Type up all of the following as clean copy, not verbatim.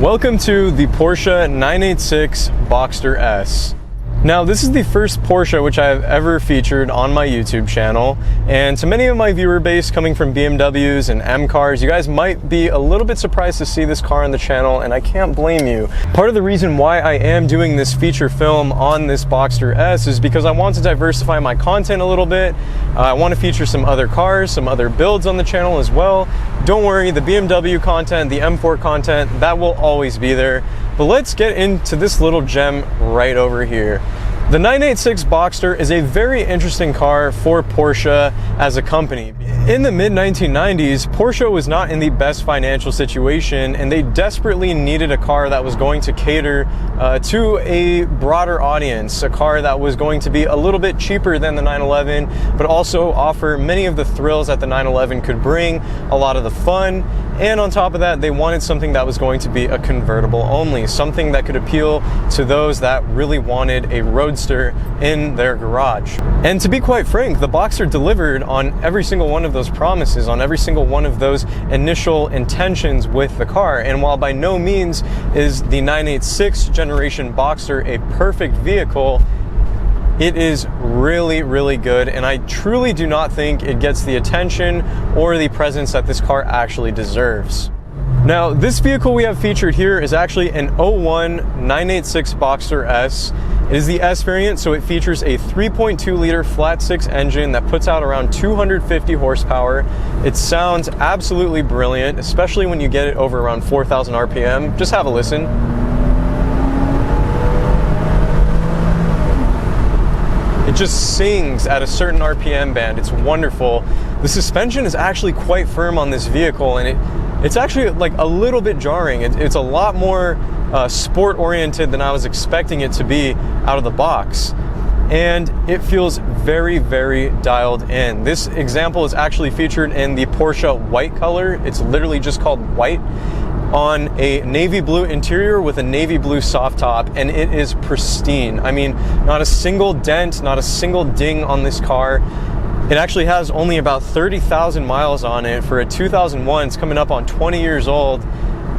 Welcome to the Porsche 986 Boxster S. Now, this is the first Porsche which I have ever featured on my YouTube channel, and to many of my viewer base coming from BMWs and M cars, you guys might be a little bit surprised to see this car on the channel, and I can't blame you. Part of the reason why I am doing this feature film on this Boxster S is because I want to diversify my content a little bit. I want to feature some other cars, some other builds on the channel as well. Don't worry, the BMW content, the M4 content, that will always be there. But let's get into this little gem right over here. The 986 Boxster is a very interesting car for Porsche as a company. In the mid-1990s, Porsche was not in the best financial situation, and they desperately needed a car that was going to cater to a broader audience, a car that was going to be a little bit cheaper than the 911, but also offer many of the thrills that the 911 could bring, a lot of the fun, and on top of that, they wanted something that was going to be a convertible only, something that could appeal to those that really wanted a roadster in their garage. And to be quite frank, the Boxster delivered on every single one of those promises, on every single one of those initial intentions with the car. And while by no means is the 986 generation Boxster a perfect vehicle, it is really, really good, and I truly do not think it gets the attention or the presence that this car actually deserves. Now, this vehicle we have featured here is actually an 01 986 Boxster S. It is the S variant, so it features a 3.2 liter flat six engine that puts out around 250 horsepower. It sounds absolutely brilliant, especially when you get it over around 4,000 RPM. Just have a listen. It just sings at a certain RPM band. It's wonderful. The suspension is actually quite firm on this vehicle, and it's actually like a little bit jarring. It's a lot more sport oriented than I was expecting it to be out of the box. And it feels very, very dialed in. This example is actually featured in the Porsche white color. It's literally just called white, on a navy blue interior with a navy blue soft top, and it is pristine. I mean, not a single dent, not a single ding on this car. It actually has only about 30,000 miles on it for a 2001. It's coming up on 20 years old.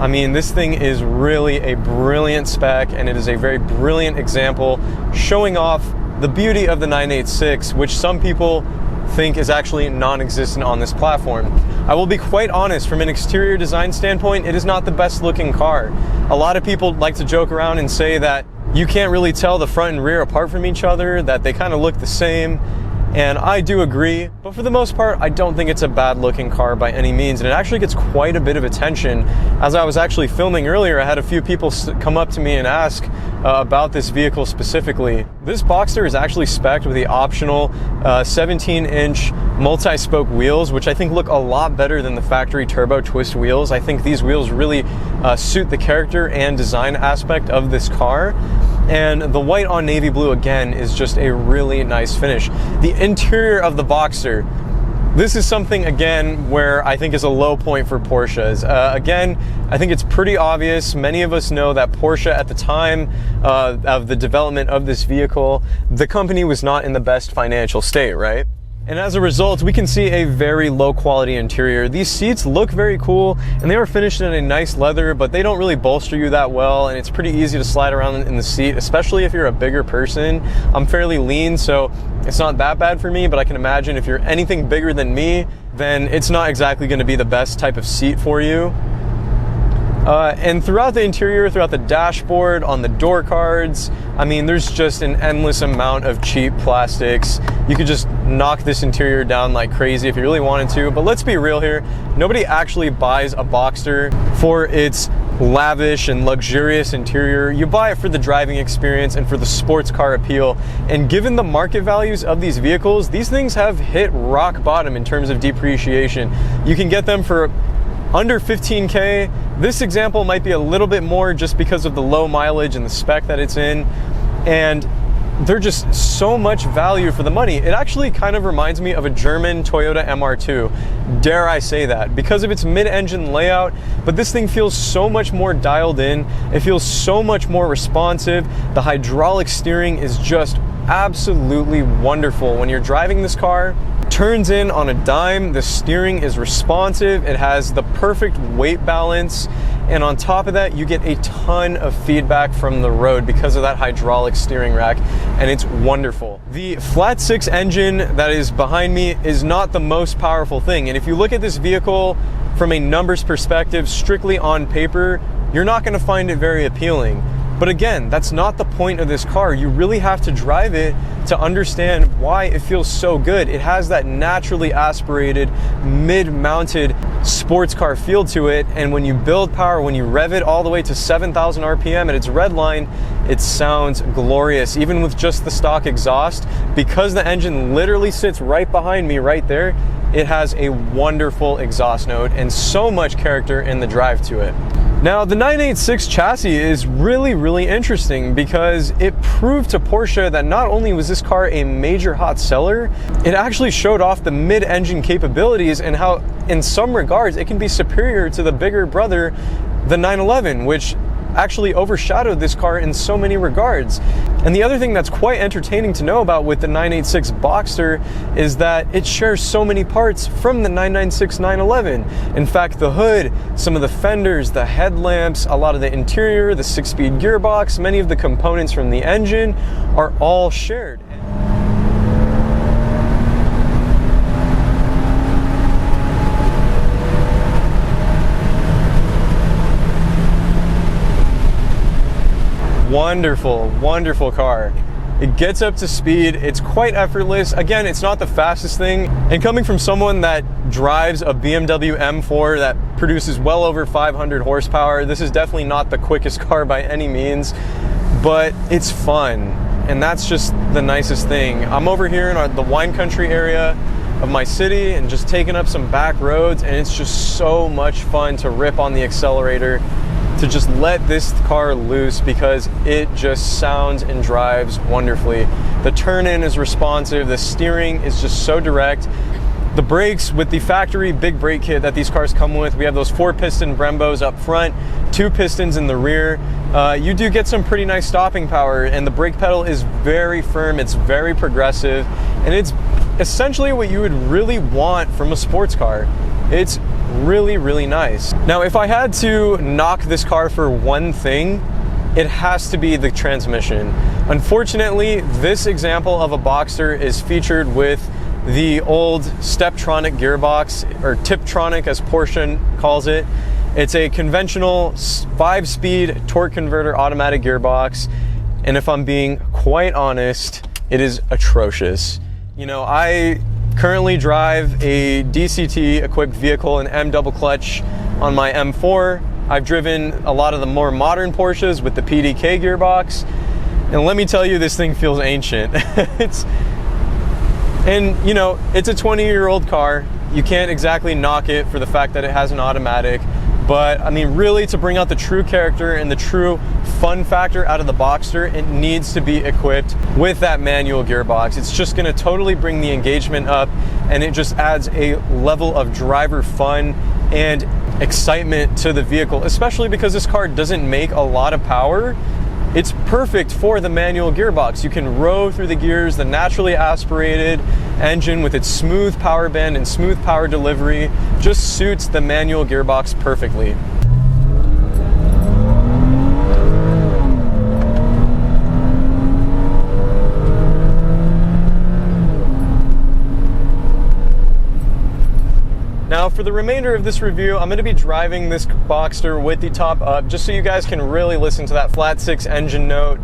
I mean, this thing is really a brilliant spec, and it is a very brilliant example showing off the beauty of the 986, which some people think is actually non-existent on this platform. I will be quite honest, from an exterior design standpoint, it is not the best looking car. A lot of people like to joke around and say that you can't really tell the front and rear apart from each other, that they kind of look the same. And I do agree, but for the most part, I don't think it's a bad looking car by any means, and it actually gets quite a bit of attention. As I was actually filming earlier, I had a few people come up to me and ask about this vehicle specifically. This Boxster is actually spec'd with the optional 17-inch multi-spoke wheels, which I think look a lot better than the factory turbo twist wheels. I think these wheels really suit the character and design aspect of this car. And the white on navy blue, again, is just a really nice finish. The interior of the Boxster, this is something, again, where I think is a low point for Porsches. Again, I think it's pretty obvious. Many of us know that Porsche, at the time of the development of this vehicle, the company was not in the best financial state, right? And as a result, we can see a very low quality interior. These seats look very cool, and they are finished in a nice leather, but they don't really bolster you that well, and it's pretty easy to slide around in the seat, especially if you're a bigger person. I'm fairly lean, so it's not that bad for me, but I can imagine if you're anything bigger than me, then it's not exactly going to be the best type of seat for you. And throughout the interior, throughout the dashboard, on the door cards, I mean, there's just an endless amount of cheap plastics. You could just knock this interior down like crazy if you really wanted to, but let's be real here. Nobody actually buys a Boxster for its lavish and luxurious interior. You buy it for the driving experience and for the sports car appeal. And given the market values of these vehicles, these things have hit rock bottom in terms of depreciation. You can get them for under 15K. This example might be a little bit more just because of the low mileage and the spec that it's in, and they're just so much value for the money. It actually kind of reminds me of a German Toyota MR2, dare I say that, because of its mid-engine layout, but this thing feels so much more dialed in. It feels so much more responsive. The hydraulic steering is just absolutely wonderful. When you're driving this car, turns in on a dime, the steering is responsive, it has the perfect weight balance, and on top of that, you get a ton of feedback from the road because of that hydraulic steering rack, and it's wonderful. The flat six engine that is behind me is not the most powerful thing, and if you look at this vehicle from a numbers perspective, strictly on paper, you're not going to find it very appealing. But again, that's not the point of this car. You really have to drive it to understand why it feels so good. It has that naturally aspirated, mid-mounted sports car feel to it, and when you build power, when you rev it all the way to 7,000 RPM at its red line, it sounds glorious, even with just the stock exhaust. Because the engine literally sits right behind me right there, it has a wonderful exhaust note and so much character in the drive to it. Now, the 986 chassis is really interesting because it proved to Porsche that not only was this car a major hot seller, it actually showed off the mid-engine capabilities and how, in some regards, it can be superior to the bigger brother, the 911, which actually overshadowed this car in so many regards. And the other thing that's quite entertaining to know about with the 986 Boxster is that it shares so many parts from the 996 911. In fact, the hood, some of the fenders, the headlamps, a lot of the interior, the 6-speed gearbox, many of the components from the engine are all shared. Wonderful car. It gets up to speed, it's quite effortless. Again, it's not the fastest thing, and coming from someone that drives a BMW M4 that produces well over 500 horsepower, this is definitely not the quickest car by any means, but it's fun, and that's just the nicest thing. I'm over here in the wine country area of my city and just taking up some back roads, and it's just so much fun to rip on the accelerator, to just let this car loose because it just sounds and drives wonderfully. The turn-in is responsive, the steering is just so direct. The brakes, with the factory big brake kit that these cars come with, we have those 4-piston Brembos up front, 2 pistons in the rear. You do get some pretty nice stopping power, and the brake pedal is very firm, it's very progressive, and it's essentially what you would really want from a sports car. It's really nice. Now, if I had to knock this car for one thing, it has to be the transmission. Unfortunately, this example of a Boxster is featured with the old Steptronic gearbox, or Tiptronic as Porsche calls it. It's a conventional 5-speed torque converter automatic gearbox, and if I'm being quite honest, it is atrocious. You know, I currently drive a DCT equipped vehicle, an M double clutch on my M4. I've driven a lot of the more modern Porsches with the PDK gearbox, and let me tell you, this thing feels ancient. And you know, it's a 20-year-old car. You can't exactly knock it for the fact that it has an automatic, but I mean, really, to bring out the true character and the true fun factor out of the Boxster, it needs to be equipped with that manual gearbox. It's just going to totally bring the engagement up, and it just adds a level of driver fun and excitement to the vehicle, especially because this car doesn't make a lot of power. It's perfect for the manual gearbox. You can row through the gears. The naturally aspirated engine with its smooth power bend and smooth power delivery just suits the manual gearbox perfectly. Now, for the remainder of this review, I'm going to be driving this Boxster with the top up, just so you guys can really listen to that flat 6 engine note.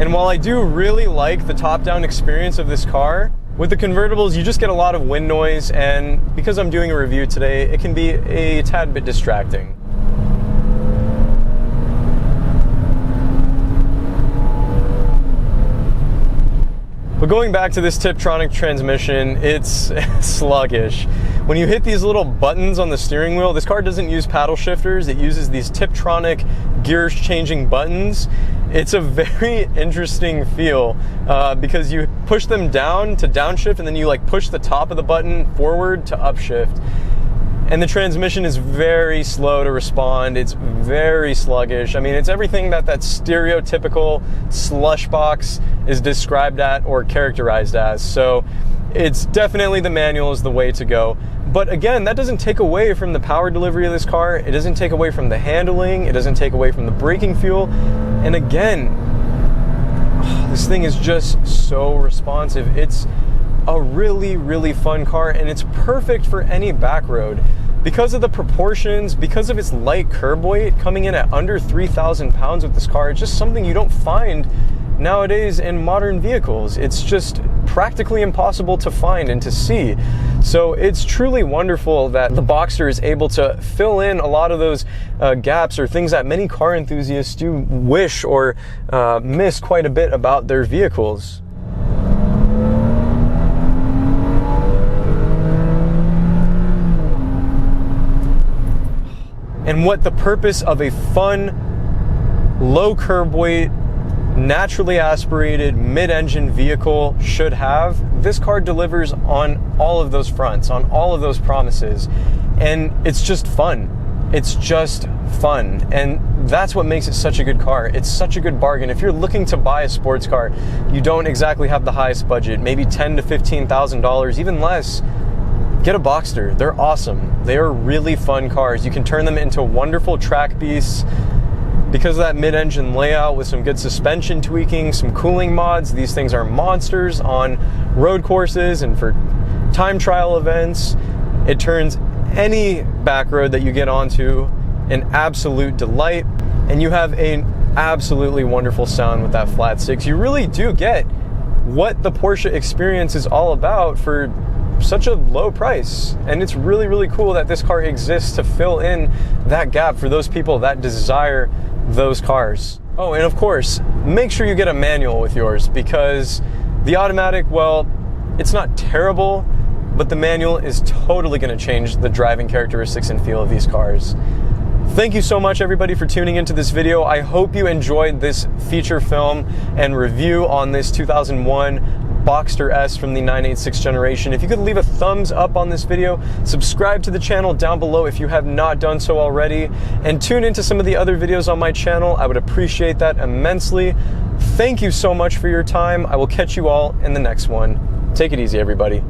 And while I do really like the top-down experience of this car, with the convertibles, you just get a lot of wind noise, and because I'm doing a review today, it can be a tad bit distracting. But going back to this Tiptronic transmission, it's sluggish. When you hit these little buttons on the steering wheel, this car doesn't use paddle shifters, it uses these Tiptronic gears changing buttons. It's a very interesting feel because you push them down to downshift, and then you like push the top of the button forward to upshift. And the transmission is very slow to respond. It's very sluggish. I mean, it's everything that stereotypical slush box is described at or characterized as. So it's definitely the manual is the way to go. But again, that doesn't take away from the power delivery of this car. It doesn't take away from the handling. It doesn't take away from the braking feel. And again, this thing is just so responsive. It's a really, really fun car, and it's perfect for any back road. Because of the proportions, because of its light curb weight, coming in at under 3,000 pounds with this car, it's just something you don't find nowadays in modern vehicles. It's just practically impossible to find and to see. So it's truly wonderful that the Boxster is able to fill in a lot of those gaps or things that many car enthusiasts do wish or miss quite a bit about their vehicles. And what the purpose of a fun, low curb weight, naturally aspirated mid-engine vehicle should have, this car delivers on all of those fronts, on all of those promises. And it's just fun. It's just fun. And that's what makes it such a good car. It's such a good bargain. If you're looking to buy a sports car, you don't exactly have the highest budget, maybe $10,000 to $15,000, even less, get a Boxster. They're awesome. They are really fun cars. You can turn them into wonderful track beasts. Because of that mid-engine layout with some good suspension tweaking, some cooling mods, these things are monsters on road courses and for time trial events. It turns any back road that you get onto an absolute delight, and you have an absolutely wonderful sound with that flat six. You really do get what the Porsche experience is all about for such a low price. And it's really, really cool that this car exists to fill in that gap for those people that desire those cars. Oh, and of course, make sure you get a manual with yours, because the automatic, well, it's not terrible, but the manual is totally going to change the driving characteristics and feel of these cars. Thank you so much, everybody, for tuning into this video. I hope you enjoyed this feature film and review on this 2001 Boxster S from the 986 generation. If you could leave a thumbs up on this video, subscribe to the channel down below if you have not done so already, and tune into some of the other videos on my channel. I would appreciate that immensely. Thank you so much for your time. I will catch you all in the next one. Take it easy, everybody.